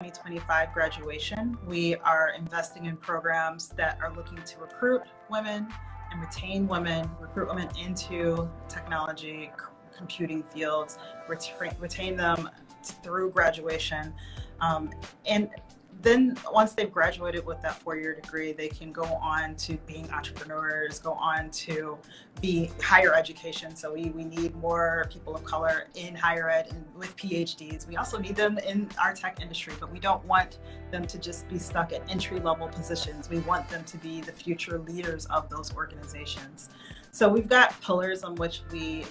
2025 graduation. We are investing in programs that are looking to recruit women and retain women, recruit women into technology, computing fields, retain them through graduation. And then once they've graduated with that 4-year degree, they can go on to being entrepreneurs, go on to be higher education. So we need more people of color in higher ed and with PhDs. We also need them in our tech industry, but we don't want them to just be stuck at entry-level positions. We want them to be the future leaders of those organizations. So we've got pillars on which we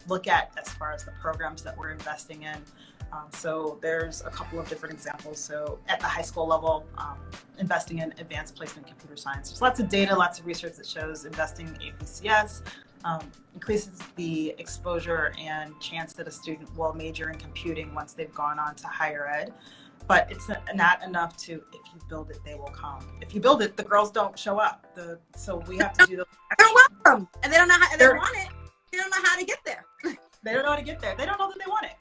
look at as far as the programs that we're investing in. So there's a couple of different examples. So at the high school level, investing in advanced placement computer science. There's lots of data, lots of research that shows investing in APCS increases the exposure and chance that a student will major in computing once they've gone on to higher ed. But it's not enough to, if you build it, they will come. If you build it, the girls don't show up. So we have to do the. They're welcome, and they don't know how they want it. They don't know how to get there. They don't know how to get there. They don't know that they want it.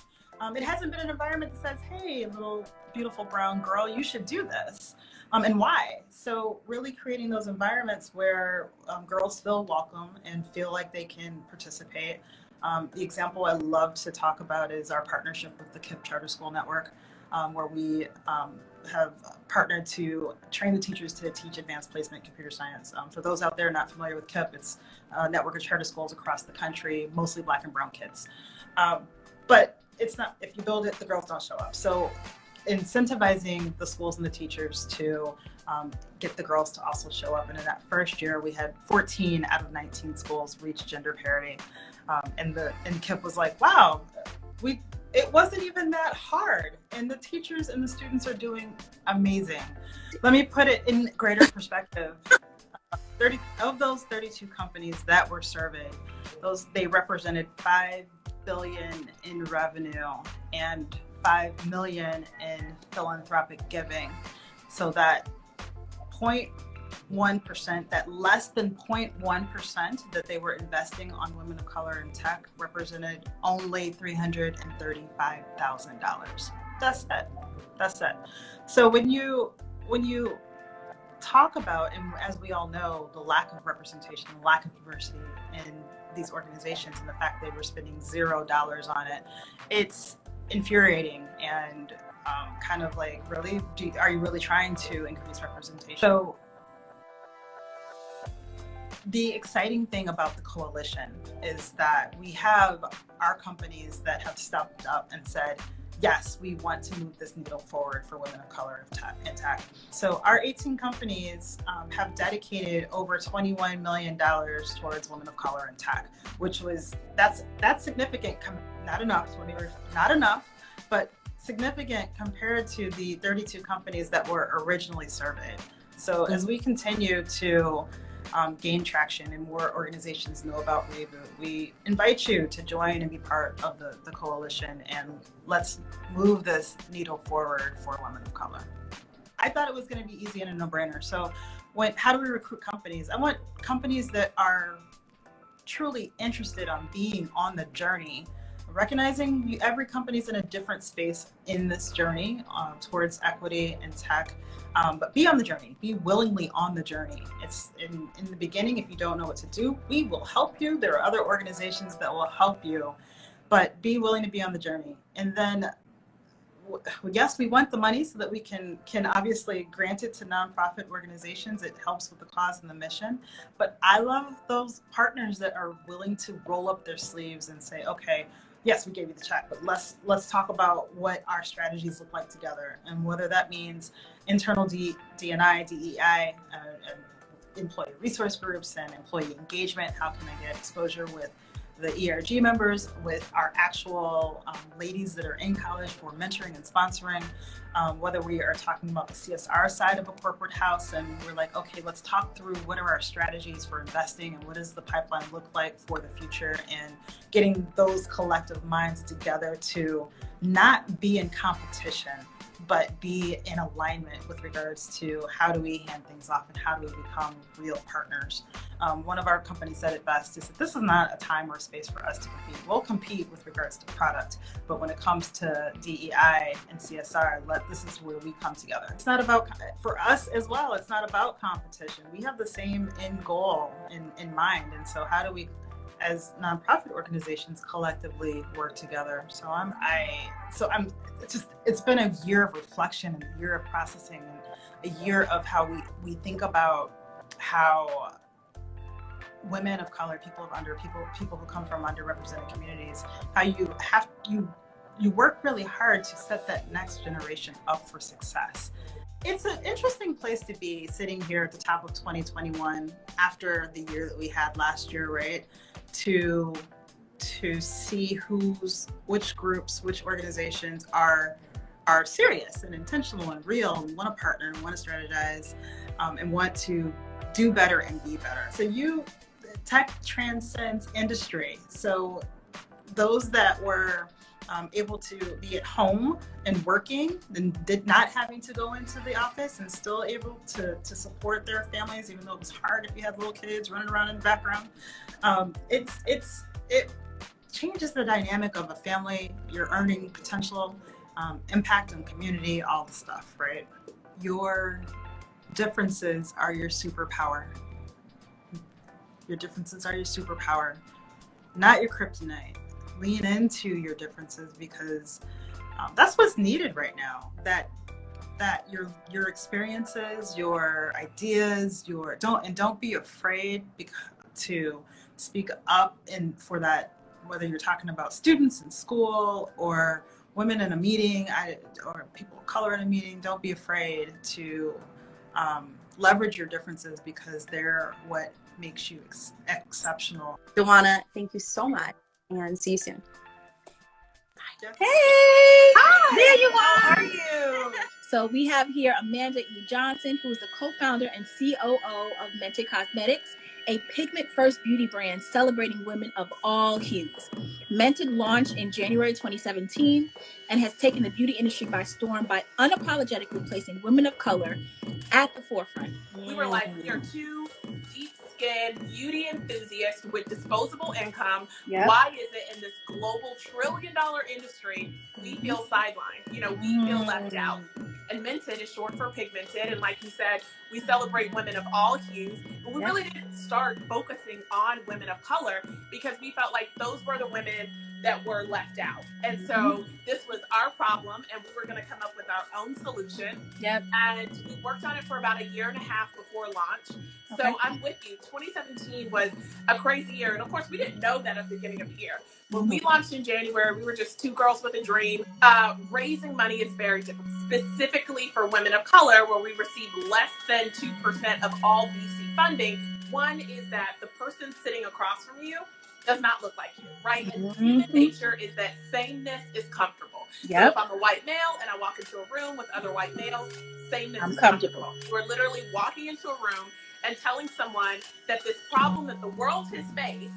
It hasn't been an environment that says, hey, little beautiful brown girl, you should do this. And why? So really creating those environments where girls feel welcome and feel like they can participate. The example I love to talk about is our partnership with the KIPP Charter School Network, where we have partnered to train the teachers to teach advanced placement computer science. For those out there not familiar with KIPP, it's a network of charter schools across the country, mostly Black and brown kids. But it's not, if you build it, the girls don't show up. So incentivizing the schools and the teachers to get the girls to also show up. And in that first year, we had 14 out of 19 schools reach gender parity. And KIPP was like, wow, it wasn't even that hard. And the teachers and the students are doing amazing. Let me put it in greater perspective. 30 of those 32 companies that were surveyed, they represented $5 billion in revenue and $5 million in philanthropic giving. So that 0.1%, that less than 0.1% that they were investing on women of color in tech represented only $335,000. That's it. So when you talk about, and as we all know, the lack of representation, the lack of diversity in these organizations and the fact they were spending $0 on it, it's infuriating and kind of like, really, are you really trying to increase representation? So the exciting thing about the coalition is that we have our companies that have stepped up and said, yes, we want to move this needle forward for women of color in tech. So our 18 companies have dedicated over $21 million towards women of color in tech, which that's significant. Not enough, but significant compared to the 32 companies that were originally surveyed. So as we continue to gain traction and more organizations know about Reboot, we invite you to join and be part of the coalition, and let's move this needle forward for women of color. I thought it was going to be easy and a no-brainer. So how do we recruit companies? I want companies that are truly interested on being on the journey, recognizing every company's in a different space in this journey towards equity and tech. But be on the journey, be willingly on the journey. It's in the beginning, if you don't know what to do, we will help you. There are other organizations that will help you, but be willing to be on the journey. And then, yes, we want the money so that we can obviously grant it to nonprofit organizations. It helps with the cause and the mission. But I love those partners that are willing to roll up their sleeves and say, okay, yes, we gave you the check, but let's talk about what our strategies look like together, and whether that means internal D&I, DEI, employee resource groups and employee engagement. How can I get exposure with the ERG members, with our actual ladies that are in college for mentoring and sponsoring, whether we are talking about the CSR side of a corporate house and we're like, okay, let's talk through what are our strategies for investing and what does the pipeline look like for the future, and getting those collective minds together to not be in competition, but be in alignment with regards to how do we hand things off and how do we become real partners. One of our companies said it best, is that this is not a time or space for us to compete. We'll compete with regards to product, but when it comes to DEI and CSR, this is where we come together. It's not about, for us as well, it's not about competition. We have the same end goal in mind. And so how do we, as nonprofit organizations, collectively work together? It's been a year of reflection and a year of processing and a year of how we think about how women of color, people who come from underrepresented communities, how you work really hard to set that next generation up for success. It's an interesting place to be, sitting here at the top of 2021 after the year that we had last year, right? To see which groups, which organizations are serious and intentional and real and want to partner and want to strategize and want to do better and be better. So tech transcends industry. So those that were able to be at home and working and not having to go into the office and still able to support their families, even though it was hard if you had little kids running around in the background. It changes the dynamic of a family, your earning potential, impact on community, all the stuff, right? Your differences are your superpower. Your differences are your superpower, not your kryptonite. Lean into your differences, because that's what's needed right now. That your experiences, your ideas, don't be afraid to speak up for that. Whether you're talking about students in school or women in a meeting, or people of color in a meeting, don't be afraid to leverage your differences, because they're what makes you exceptional. Joanna, thank you so much, and see you soon. Hey! Hi! There you are! How are you? So we have here Amanda E. Johnson, who is the co-founder and COO of Mented Cosmetics, a pigment-first beauty brand celebrating women of all hues. Mented launched in January 2017 and has taken the beauty industry by storm by unapologetically placing women of color at the forefront. We were like, we are two deep-skinned beauty enthusiasts with disposable income. Yep. Why is it in this global trillion-dollar industry we feel sidelined? We feel left out. And Mented is short for pigmented. And like you said, we celebrate women of all hues. But we really didn't start focusing on women of color because we felt like those were the women that were left out. And so this was our problem, and we were going to come up with our own solution. Yep. And we worked on it for about a year and a half before launch. So I'm with you. 2017 was a crazy year. And of course, we didn't know that at the beginning of the year. When we launched in January, we were just two girls with a dream. Raising money is very difficult, specifically for women of color, where we receive less than 2% of all VC funding. One is that the person sitting across from you does not look like you, right? And human nature is that sameness is comfortable. Yep. So if I'm a white male and I walk into a room with other white males, sameness is comfortable. We're literally walking into a room and telling someone that this problem that the world has faced,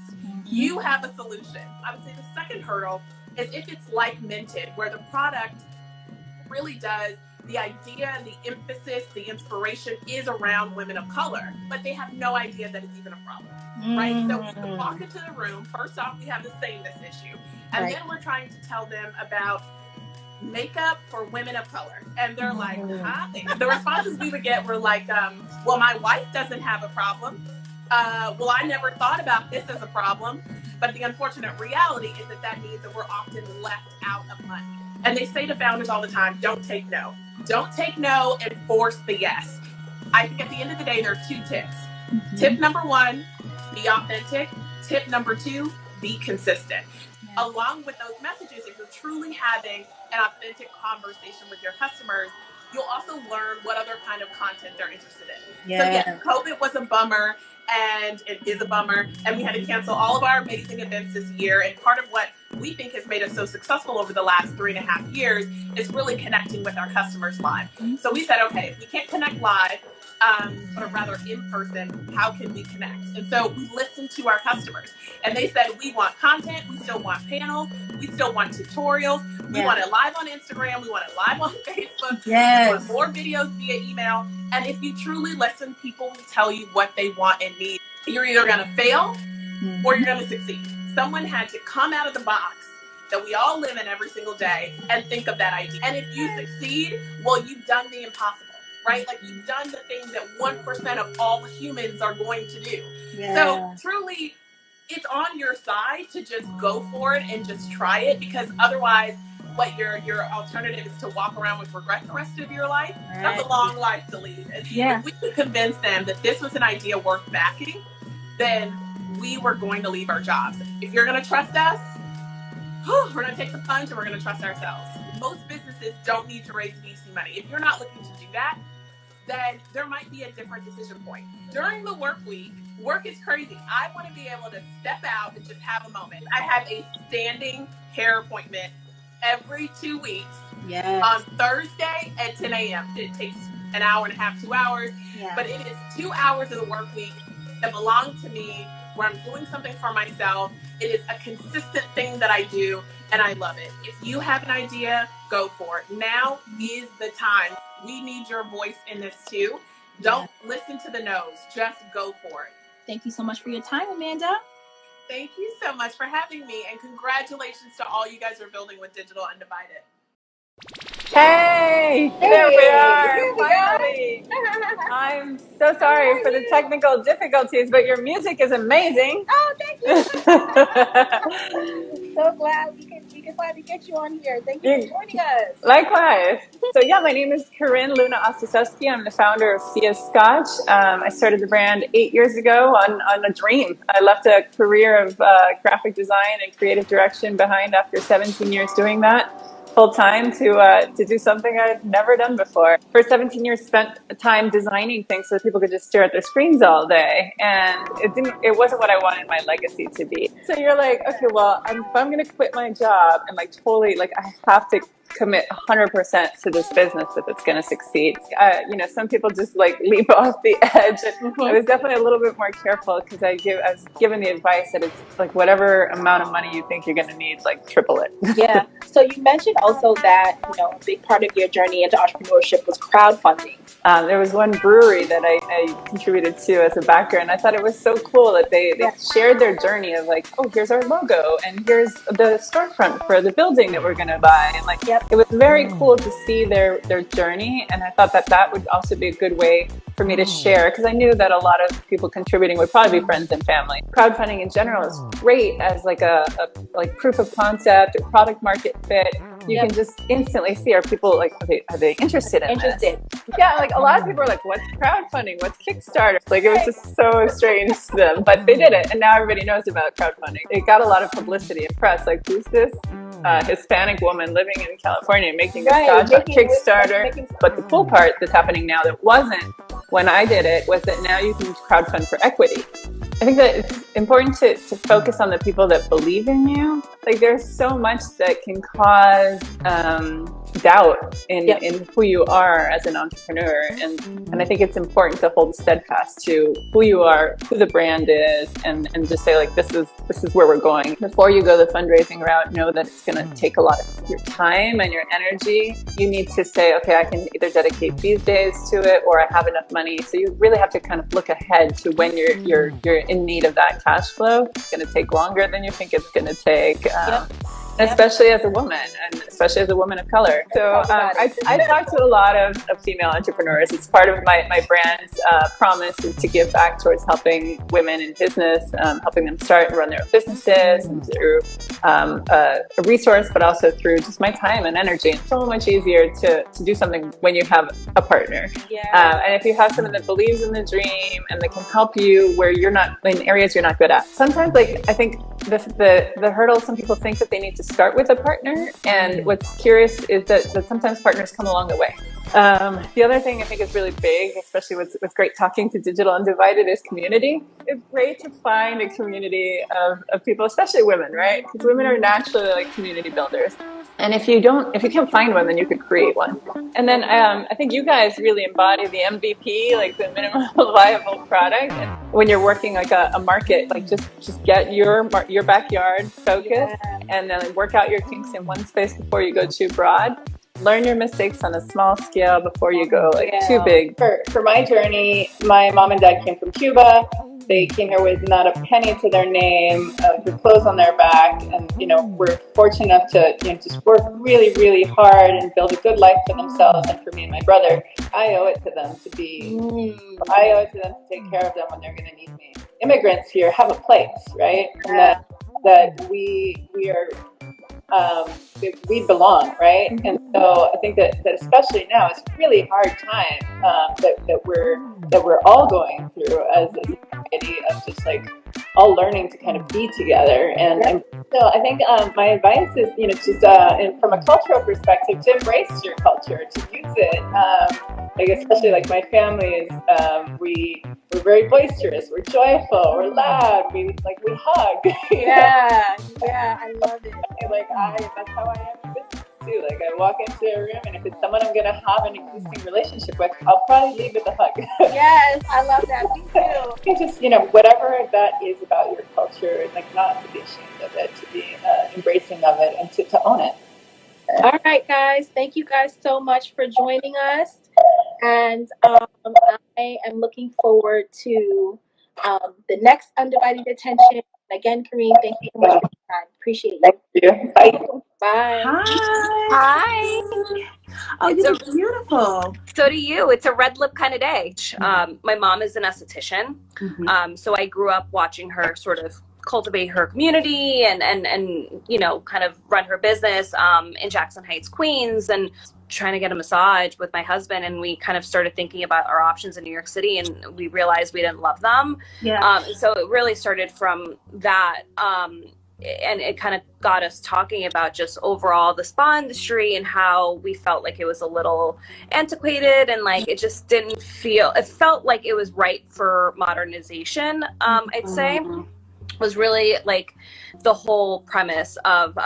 you have a solution. I would say the second hurdle is if it's like Mented, where the product really does, the idea, the emphasis, the inspiration is around women of color, but they have no idea that it's even a problem, right? So when we walk into the room, first off, we have the sameness issue. And then we're trying to tell them about makeup for women of color. And they're like, huh? The responses we would get were like, well, my wife doesn't have a problem. Well, I never thought about this as a problem. But the unfortunate reality is that means that we're often left out of money. And they say to founders all the time, don't take no. Don't take no and force the yes. I think at the end of the day, there are two tips. Tip number one, be authentic. Tip number two, be consistent. Along with those messages, if you're truly having an authentic conversation with your customers, you'll also learn what other kind of content they're interested in. So yes, COVID was a bummer, and it is a bummer, and we had to cancel all of our amazing events this year. And part of what we think has made us so successful over the last 3.5 years is really connecting with our customers live. So we said, okay, if we can't connect live, or rather in person, how can we connect? And so we listened to our customers, and they said, we want content, we still want panels, we still want tutorials, we want it live on Instagram, we want it live on Facebook, we want more videos via email. And if you truly listen, people will tell you what they want and need. You're either going to fail or you're going to succeed. Someone had to come out of the box that we all live in every single day and think of that idea. And if you succeed, well, you've done the impossible. Right? Like, you've done the thing that 1% of all humans are going to do. So truly, it's on your side to just go for it and just try it, because otherwise what your alternative is to walk around with regret the rest of your life. That's a long life to lead. And if we could convince them that this was an idea worth backing, then we were going to leave our jobs. If you're going to trust us, we're going to take the plunge and we're going to trust ourselves. Most businesses don't need to raise VC money. If you're not looking to do that, then there might be a different decision point. During the work week, work is crazy. I want to be able to step out and just have a moment. I have a standing hair appointment every 2 weeks on Thursday at 10 a.m. It takes an hour and a half, 2 hours, but it is 2 hours of the work week that belong to me, where I'm doing something for myself. It is a consistent thing that I do, and I love it. If you have an idea, go for it. Now is the time. We need your voice in this too. Don't listen to the no's. Just go for it. Thank you so much for your time, Amanda. Thank you so much for having me, and congratulations to all you guys are building with Digital Undivided. Hey, there we are, finally. I'm so sorry for the technical difficulties, but your music is amazing. Oh, thank you. So glad we can finally get you on here. Thank you for joining us. Likewise. So yeah, my name is Corinne Luna Ostasowski. I'm the founder of Sia Scotch. I started the brand 8 years ago on a dream. I left a career of graphic design and creative direction behind after 17 years doing that full time to do something I'd never done before. For 17 years, spent time designing things so that people could just stare at their screens all day, and it wasn't what I wanted my legacy to be. So you're like, okay, well, if I'm going to quit my job and like totally, like, I have to commit 100% to this business if it's going to succeed. Some people just like leap off the edge. I was definitely a little bit more careful, because I was given the advice that it's like whatever amount of money you think you're going to need, like triple it. Yeah. So you mentioned also that, a big part of your journey into entrepreneurship was crowdfunding. There was one brewery that I contributed to as a backer, and I thought it was so cool that they shared their journey of like, oh, here's our logo, and here's the storefront for the building that we're going to buy. And like, it was very cool to see their journey, and I thought that would also be a good way for me to share, because I knew that a lot of people contributing would probably be friends and family. Crowdfunding in general is great as like a proof of concept or product market fit. You can just instantly see, are people like, are they interested in this? Yeah, like a lot of people are like, what's crowdfunding? What's Kickstarter? Like, it was just so strange to them, but they did it, and now everybody knows about crowdfunding. It got a lot of publicity and press. Like, who's this Hispanic woman living in California making a scotch on Kickstarter? But the cool part that's happening now that wasn't when I did it was that now you can crowdfund for equity. I think that it's important to focus on the people that believe in you. Like, there's so much that can cause doubt in who you are as an entrepreneur, and I think it's important to hold steadfast to who you are, who the brand is, and just say like, this is where we're going. Before you go the fundraising route, know that it's going to take a lot of your time and your energy. You need to say, okay, I can either dedicate these days to it, or I have enough money. So you really have to kind of look ahead to when you're in need of that cash flow. It's going to take longer than you think it's going to take. Especially as a woman, and especially as a woman of color. So I talk to a lot of female entrepreneurs. It's part of my brand's promise is to give back towards helping women in business, helping them start and run their own businesses, and through a resource, but also through just my time and energy. It's so much easier to do something when you have a partner. And if you have someone that believes in the dream and that can help you where you're not, in areas you're not good at. Sometimes, like, I think the hurdle, some people think that they need to start with a partner. And what's curious is that sometimes partners come along the way. The other thing I think is really big, especially what's great talking to Digital Undivided, is community. It's great to find a community of people, especially women, right? Because women are naturally like community builders. And if you can't find one, then you could create one. And then I think you guys really embody the MVP, like the minimum viable product. And when you're working like a market, like just get your backyard focused, and then work out your kinks in one space before you go too broad. Learn your mistakes on a small scale before you go too big. For my journey, my mom and dad came from Cuba. They came here with not a penny to their name, with clothes on their back, and we're fortunate enough to just work really, really hard and build a good life for themselves and for me and my brother. I owe it to them to take care of them when they're going to need me. Immigrants here have a place, right? And that we are. We belong, right? And so I think that especially now, it's a really hard time that we're all going through as a society of just like all learning to kind of be together. And so I think my advice is, just from a cultural perspective, to embrace your culture, to use it. Especially like my family is, we're very boisterous, we're joyful, we're loud, we hug. Yeah, I love it. That's how I am in business too. Like I walk into a room, and if it's someone I'm gonna have an existing relationship with, I'll probably leave with a hug. Yes, I love that. Me too. You just, whatever that is about your culture, like not to be ashamed of it, to be embracing of it, and to own it. All right, guys. Thank you guys so much for joining us. And I am looking forward to the next Undivided Attention. Again, Kareem, thank you so much for your time. Appreciate you. Thank you. Bye. Bye. Hi. Oh, you look beautiful. So do you. It's a red lip kind of day. My mom is an esthetician. So I grew up watching her sort of cultivate her community and kind of run her business in Jackson Heights, Queens, and trying to get a massage with my husband, and we kind of started thinking about our options in New York City, and we realized we didn't love them. So it really started from that, and it kind of got us talking about just overall the spa industry and how we felt like it was a little antiquated, and like it just didn't feel, it felt like it was right for modernization. I'd say was really like the whole premise of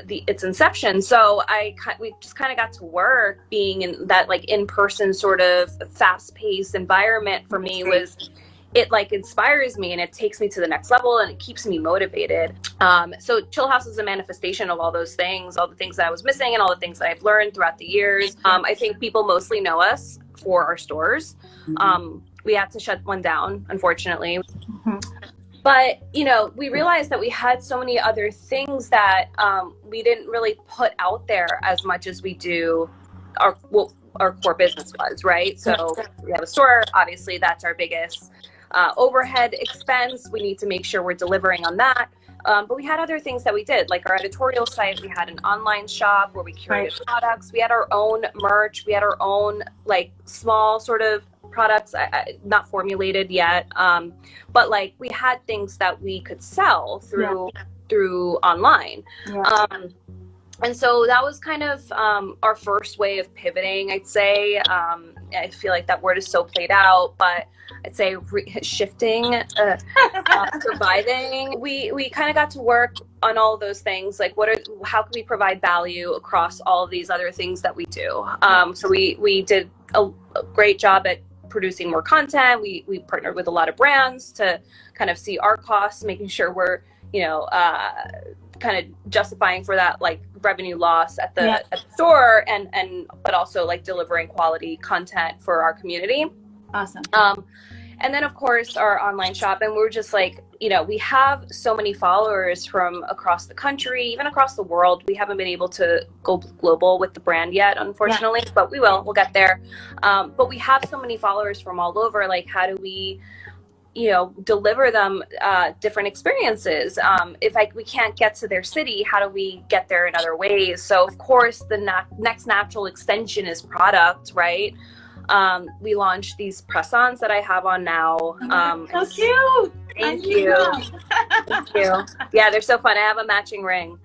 its inception. So we just kind of got to work being in that like in-person sort of fast-paced environment. For me, it like inspires me, and it takes me to the next level, and it keeps me motivated. So Chill House is a manifestation of all those things, all the things that I was missing and all the things that I've learned throughout the years. I think people mostly know us for our stores. We had to shut one down, unfortunately. But, we realized that we had so many other things that we didn't really put out there as much as we do our core business was, right? So we have a store, obviously that's our biggest overhead expense. We need to make sure we're delivering on that. But we had other things that we did, like our editorial site. We had an online shop where we curated products. We had our own merch. We had our own like small sort of products, not formulated yet, but like we had things that we could sell through online. And so that was kind of our first way of pivoting, I'd say. I feel like that word is so played out, but I'd say shifting, surviving. We kind of got to work on all of those things. Like how can we provide value across all of these other things that we do? So we did a great job at producing more content. We partnered with a lot of brands to kind of see our costs, making sure we're, kind of justifying for that like revenue loss at the store, and but also like delivering quality content for our community. Awesome. And then of course our online shop, and we're just like, we have so many followers from across the country, even across the world. We haven't been able to go global with the brand yet, unfortunately, but we'll get there. But we have so many followers from all over. Like, how do we, deliver them different experiences? If we can't get to their city, how do we get there in other ways? So of course the next natural extension is product, right? We launched these press-ons that I have on now. So cute. Thank you. Thank you. Yeah, they're so fun. I have a matching ring.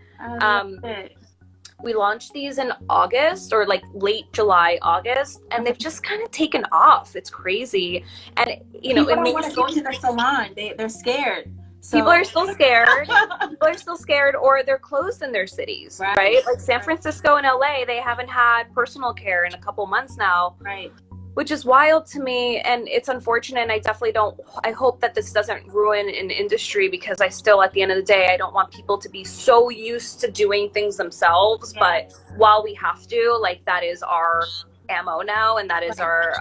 We launched these in August or like late July, August, and they've just kind of taken off. It's crazy. And, you know, people don't want to go to the salon. They're scared. So people are still scared. People are still scared, or they're closed in their cities, right? Like San Francisco and LA, they haven't had personal care in a couple months now. Right. Which is wild to me, and it's unfortunate. And I hope that this doesn't ruin an industry, because I still, at the end of the day, I don't want people to be so used to doing things themselves. Yeah. But while we have to, like, that is our ammo now, and that is our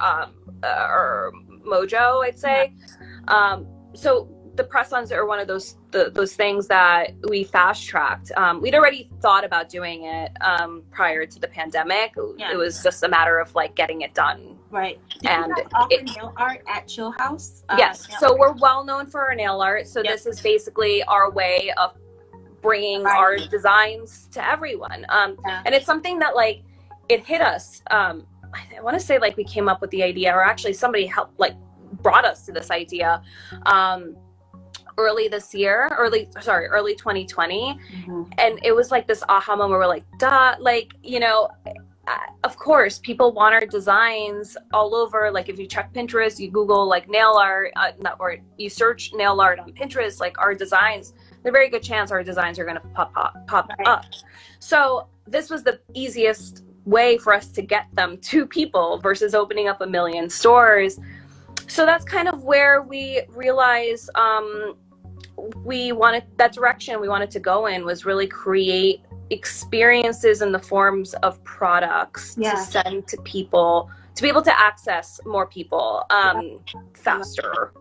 mojo, I'd say. So the press-ons are one of those things that we fast-tracked. We'd already thought about doing it prior to the pandemic. Yeah. It was just a matter of like getting it done. Right. And you guys offer nail art at Chill House? Yes. So we're well known for our nail art. So this is basically our way of bringing our designs to everyone. And it's something that, like, it hit us. I want to say, like, we came up with the idea, or actually somebody brought us to this idea. Early 2020. Mm-hmm. And it was like this aha moment where we're like, duh, like, you know, of course people want our designs all over. Like, if you check Pinterest, you Google like nail art, or you search nail art on Pinterest, like, our designs, there's a very good chance our designs are going to pop up. So this was the easiest way for us to get them to people versus opening up a million stores. So that's kind of where we realized that direction we wanted to go in was really create experiences in the forms of products to send to people, to be able to access more people faster.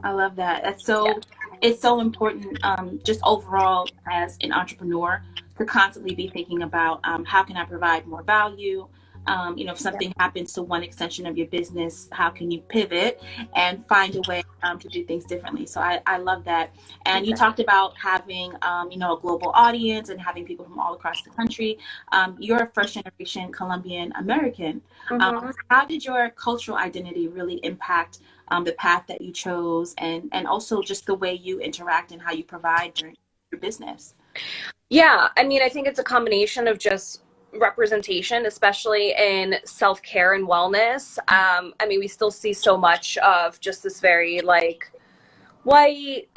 I love that. That's so, it's so important, just overall as an entrepreneur, to constantly be thinking about how can I provide more value? You know, if something happens to one extension of your business, how can you pivot and find a way to do things differently? So I love that. And you talked about having, you know, a global audience and having people from all across the country. You're a first generation Colombian American. Mm-hmm. How did your cultural identity really impact the path that you chose, and also just the way you interact and how you provide during your business? Yeah, I mean, I think it's a combination of just representation, especially in self-care and wellness. I mean, we still see so much of just this very like white,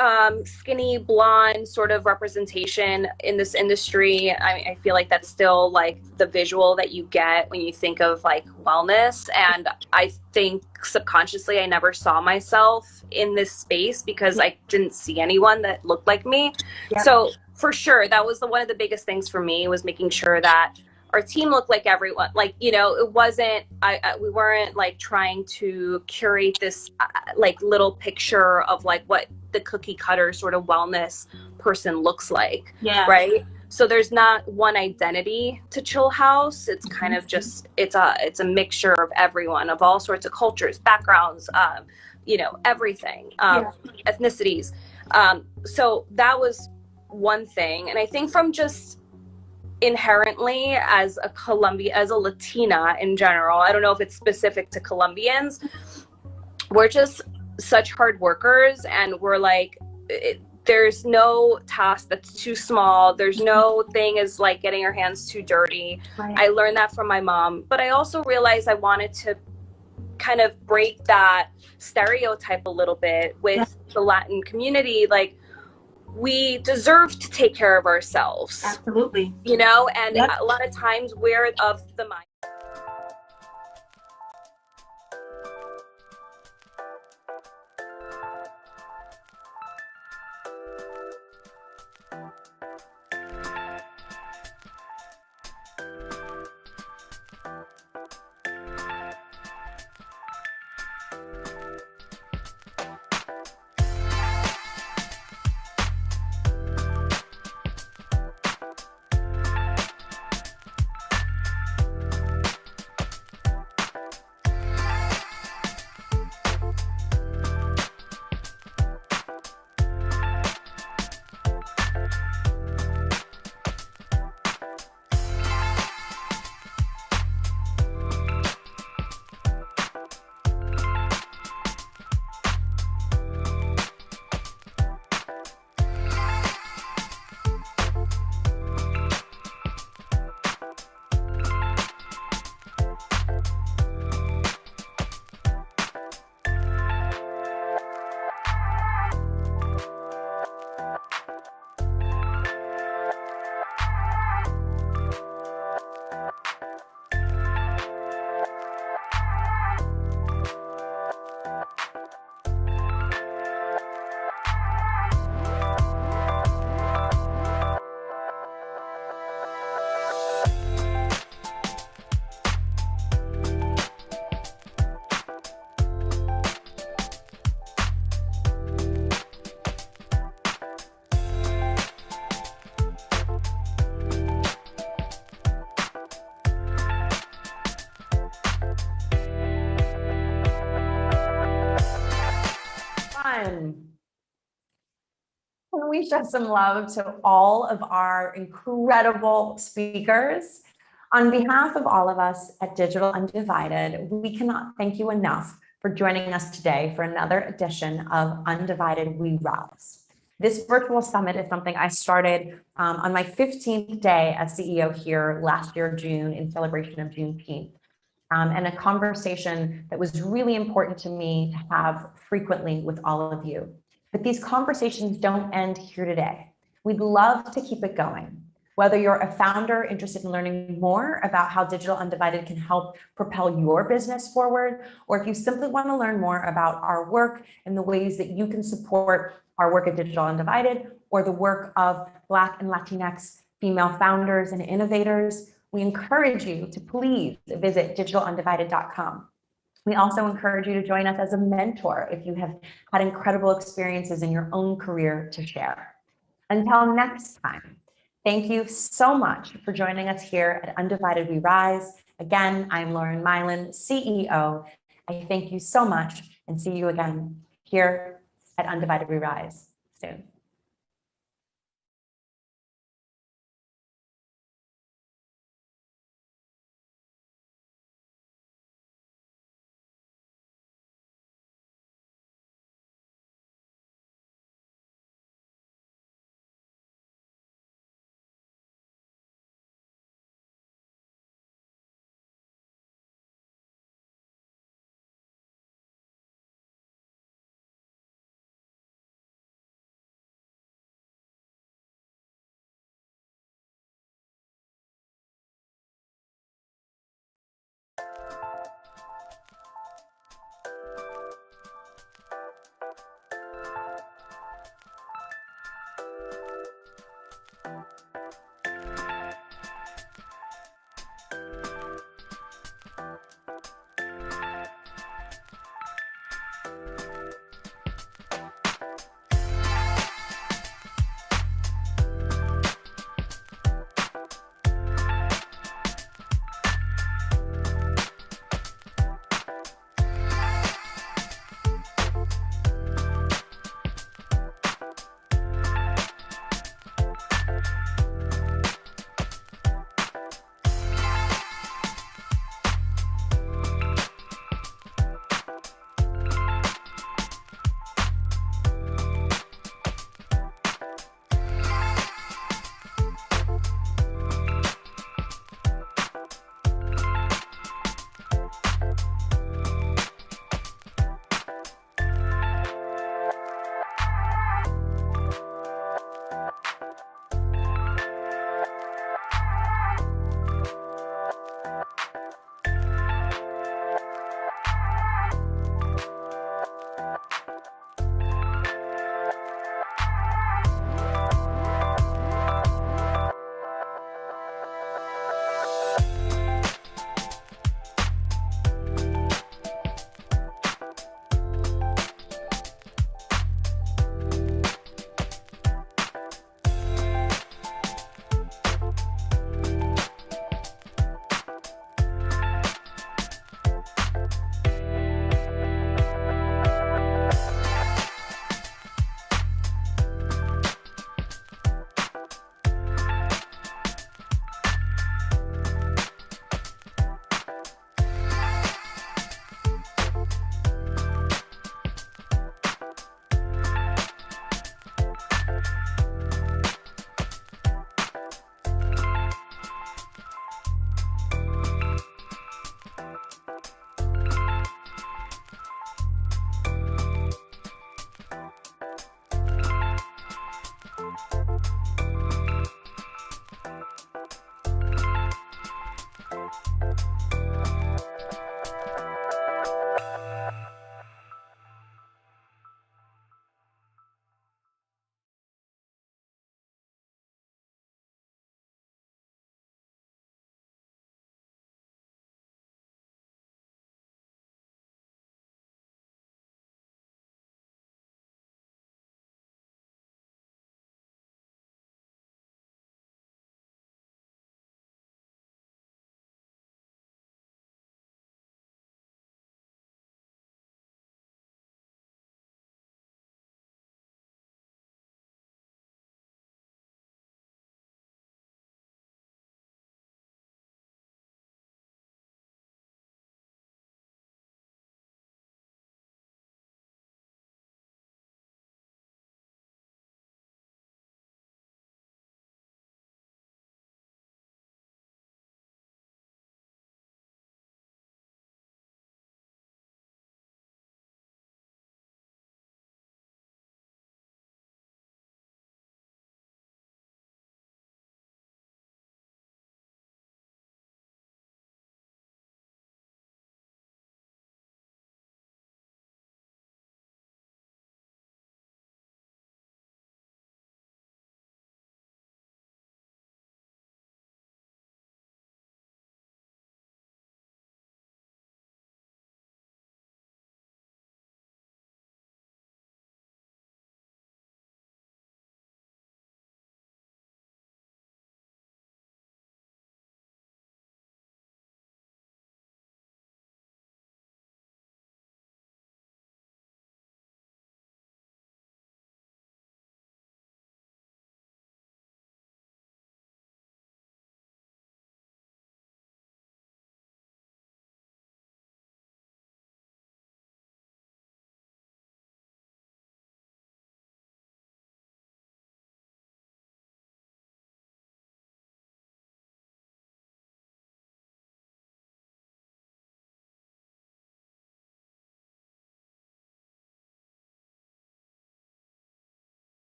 skinny, blonde sort of representation in this industry. I feel like that's still like the visual that you get when you think of like wellness. And I think subconsciously I never saw myself in this space because I didn't see anyone that looked like me. Yeah. So for sure, that was one of the biggest things for me, was making sure that our team looked like everyone. Like, you know, it wasn't, we weren't like trying to curate this like little picture of like what the cookie cutter sort of wellness person looks like. Yeah. Right. So there's not one identity to Chill House. It's kind of just, it's a mixture of everyone, of all sorts of cultures, backgrounds, you know, everything, ethnicities. So that was one thing. And I think from just inherently as a Latina in general, I don't know if it's specific to Colombians, we're just such hard workers, and we're like, there's no task that's too small. There's no thing as like getting our hands too dirty. Right. I learned that from my mom, but I also realized I wanted to kind of break that stereotype a little bit with the Latin community. Like, we deserve to take care of ourselves. Absolutely. You know, and a lot of times we're of the mind. everyone. Can we show some love to all of our incredible speakers? On behalf of all of us at Digital Undivided, we cannot thank you enough for joining us today for another edition of Undivided We Rise. This virtual summit is something I started on my 15th day as CEO here last year, June, in celebration of Juneteenth. And a conversation that was really important to me to have frequently with all of you. But these conversations don't end here today. We'd love to keep it going. Whether you're a founder interested in learning more about how Digital Undivided can help propel your business forward, or if you simply want to learn more about our work and the ways that you can support our work at Digital Undivided, or the work of Black and Latinx female founders and innovators, we encourage you to please visit digitalundivided.com. We also encourage you to join us as a mentor if you have had incredible experiences in your own career to share. Until next time, thank you so much for joining us here at Undivided We Rise. Again, I'm Lauren Milan, CEO. I thank you so much and see you again here at Undivided We Rise soon.